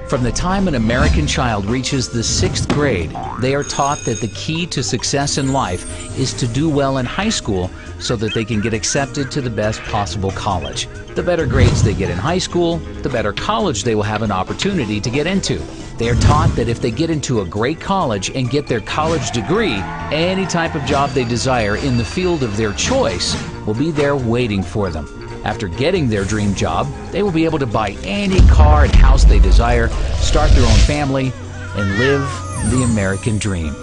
From the time an American child reaches the 6th grade, they are taught that the key to success in life is to do well in high school so that they can get accepted to the best possible college. The better grades they get in high school, the better college they will have an opportunity to get into. They are taught that if they get into a great college and get their college degree, any type of job they desire in the field of their choice will be there waiting for them. After getting their dream job, they will be able to buy any car and house they desire, start their own family, and live the American dream.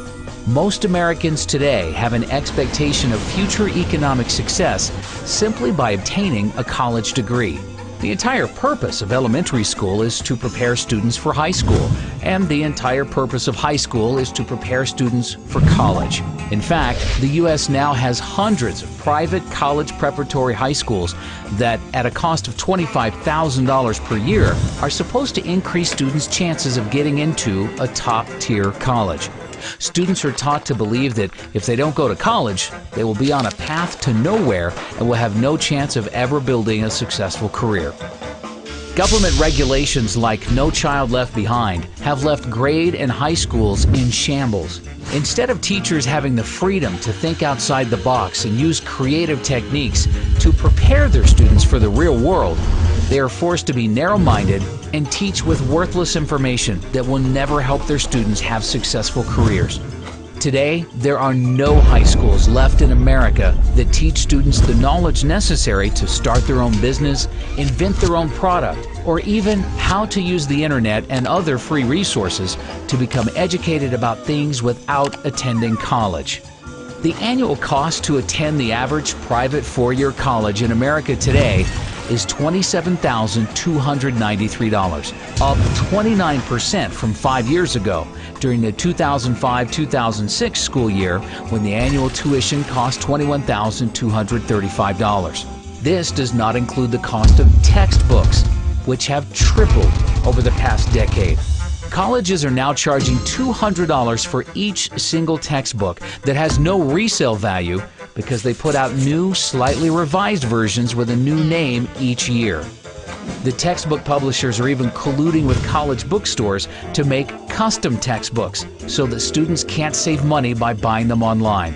Most Americans today have an expectation of future economic success simply by obtaining a college degree. The entire purpose of elementary school is to prepare students for high school, and the entire purpose of high school is to prepare students for college. In fact, the U.S. now has hundreds of private college preparatory high schools that, at a cost of $25,000 per year, are supposed to increase students' chances of getting into a top-tier college. Students are taught to believe that if they don't go to college, they will be on a path to nowhere and will have no chance of ever building a successful career. Government regulations like No Child Left Behind have left grade and high schools in shambles. Instead of teachers having the freedom to think outside the box and use creative techniques to prepare their students for the real world, they are forced to be narrow-minded and teach with worthless information that will never help their students have successful careers. Today, there are no high schools left in America that teach students the knowledge necessary to start their own business, invent their own product, or even how to use the internet and other free resources to become educated about things without attending college. The annual cost to attend the average private four-year college in America today is $27,293, up 29% from 5 years ago during the 2005-2006 school year when the annual tuition cost $21,235. This does not include the cost of textbooks, which have tripled over the past decade. Colleges are now charging $200 for each single textbook that has no resale value because they put out new, slightly revised versions with a new name each year. The textbook publishers are even colluding with college bookstores to make custom textbooks so that students can't save money by buying them online.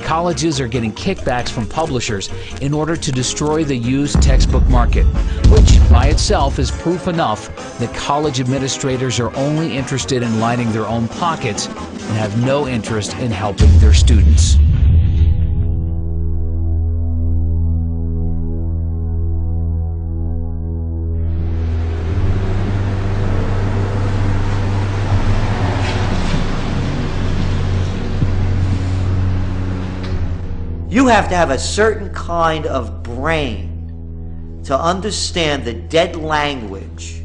Colleges are getting kickbacks from publishers in order to destroy the used textbook market, which by itself is proof enough that college administrators are only interested in lining their own pockets and have no interest in helping their students. You have to have a certain kind of brain to understand the dead language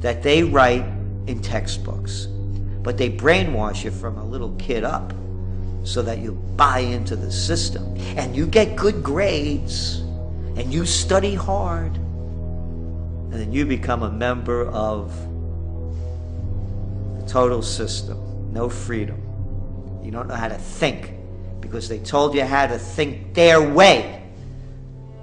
that they write in textbooks. But they brainwash you from a little kid up so that you buy into the system and you get good grades and you study hard and then you become a member of the total system. No freedom. You don't know how to think, because they told you how to think their way.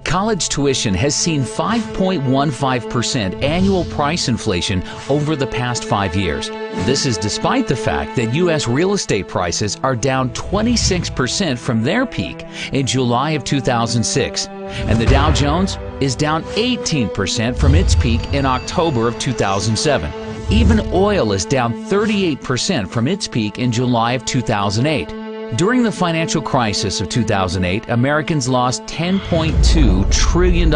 College tuition has seen 5.15% annual price inflation over the past 5 years. This is despite the fact that U.S. real estate prices are down 26% from their peak in July of 2006, and the Dow Jones is down 18% from its peak in October of 2007. Even oil is down 38% from its peak in July of 2008. During the financial crisis of 2008, Americans lost $10.2 trillion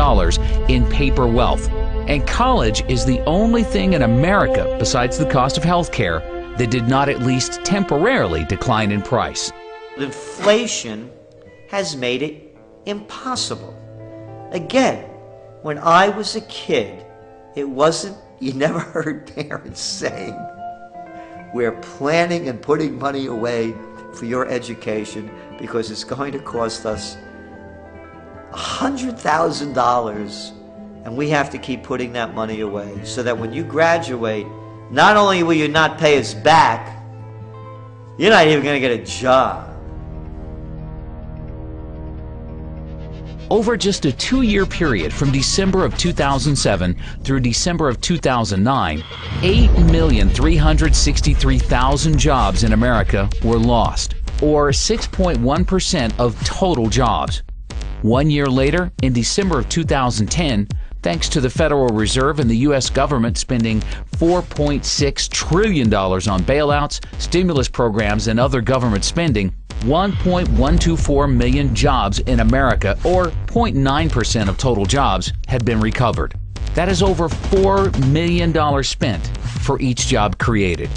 in paper wealth. And college is the only thing in America, besides the cost of health care, that did not at least temporarily decline in price. Inflation has made it impossible. Again, when I was a kid, it wasn't, you never heard parents saying, we're planning and putting money away for your education because it's going to cost us $100,000 and we have to keep putting that money away so that when you graduate, not only will you not pay us back, you're not even going to get a job. Over just a 2-year period from December of 2007 through December of 2009, 8,363,000 jobs in America were lost, or 6.1% of total jobs. 1 year later, in December of 2010, thanks to the Federal Reserve and the U.S. government spending $4.6 trillion on bailouts, stimulus programs, and other government spending, 1.124 million jobs in America, or 0.9% of total jobs, had been recovered. That is over $4 million spent for each job created.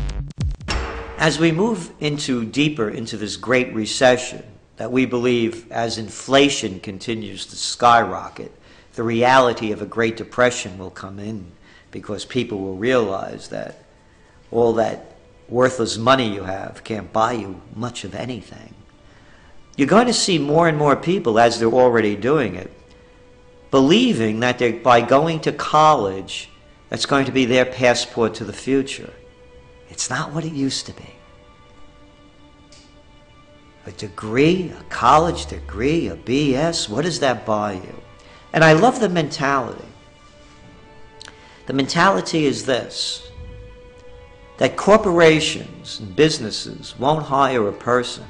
As we move deeper into this Great Recession, that we believe as inflation continues to skyrocket, the reality of a Great Depression will come in, because people will realize that all that worthless money you have can't buy you much of anything. You're going to see more and more people, as they're already doing it, believing that by going to college, that's going to be their passport to the future. It's not what it used to be. A degree, a college degree, a BS, what does that buy you? And I love the mentality. The mentality is this, that corporations and businesses won't hire a person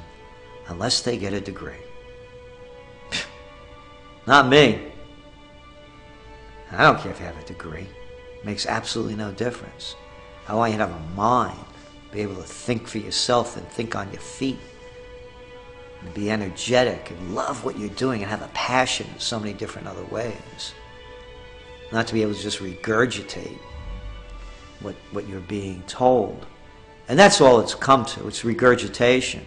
unless they get a degree. Not me. I don't care if you have a degree. It makes absolutely no difference. I want you to have a mind, be able to think for yourself and think on your feet, and be energetic and love what you're doing and have a passion in so many different other ways. Not to be able to just regurgitate what you're being told. And that's all it's come to. It's regurgitation.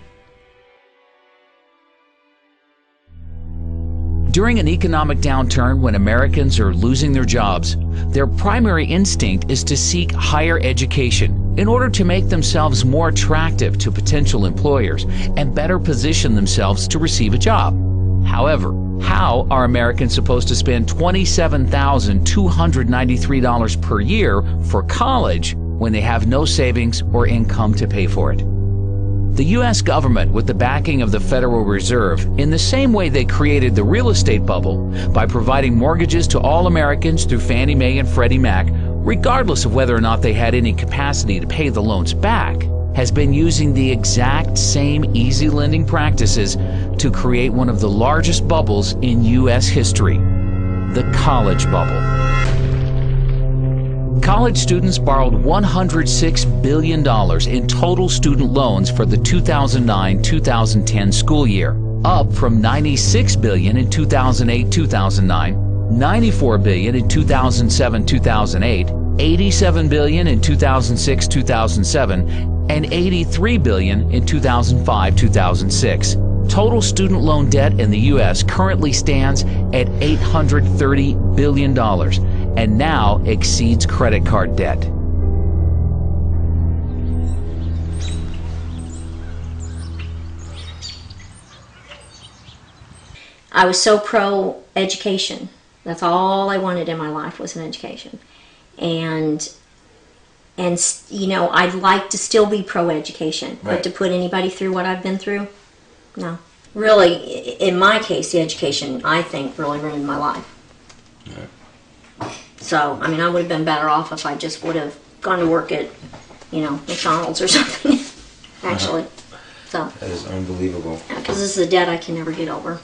During an economic downturn, when Americans are losing their jobs, their primary instinct is to seek higher education in order to make themselves more attractive to potential employers and better position themselves to receive a job. However, how are Americans supposed to spend $27,293 per year for college when they have no savings or income to pay for it? The U.S. government, with the backing of the Federal Reserve, in the same way they created the real estate bubble by providing mortgages to all Americans through Fannie Mae and Freddie Mac, regardless of whether or not they had any capacity to pay the loans back, has been using the exact same easy lending practices to create one of the largest bubbles in U.S. history, the college bubble. College students borrowed $106 billion in total student loans for the 2009-2010 school year, up from $96 billion in 2008-2009, $94 billion in 2007-2008, $87 billion in 2006-2007, and $83 billion in 2005-2006. Total student loan debt in the U.S. currently stands at $830 billion and now exceeds credit card debt. I was so pro-education. That's all I wanted in my life, was an education. And you know, I'd like to still be pro-education, right. But to put anybody through what I've been through, no. Really, in my case, the education, I think, really ruined my life. Right. So, I mean, I would have been better off if I just would have gone to work at, you know, McDonald's or something, actually. So that is unbelievable. Because this is a debt I can never get over.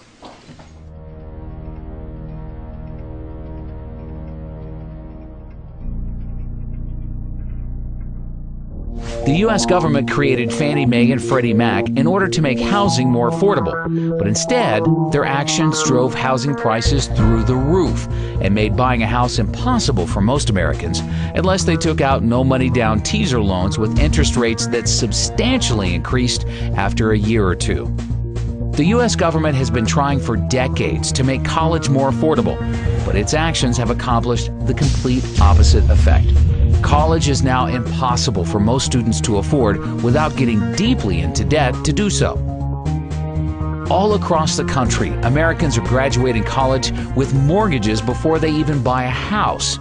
The U.S. government created Fannie Mae and Freddie Mac in order to make housing more affordable, but instead, their actions drove housing prices through the roof and made buying a house impossible for most Americans unless they took out no-money-down teaser loans with interest rates that substantially increased after a year or two. The U.S. government has been trying for decades to make college more affordable, but its actions have accomplished the complete opposite effect. College is now impossible for most students to afford without getting deeply into debt to do so. All across the country, Americans are graduating college with mortgages before they even buy a house.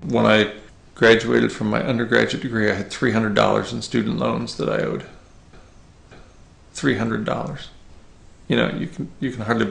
When I graduated from my undergraduate degree, I had $300 in student loans that I owed. $300. you can hardly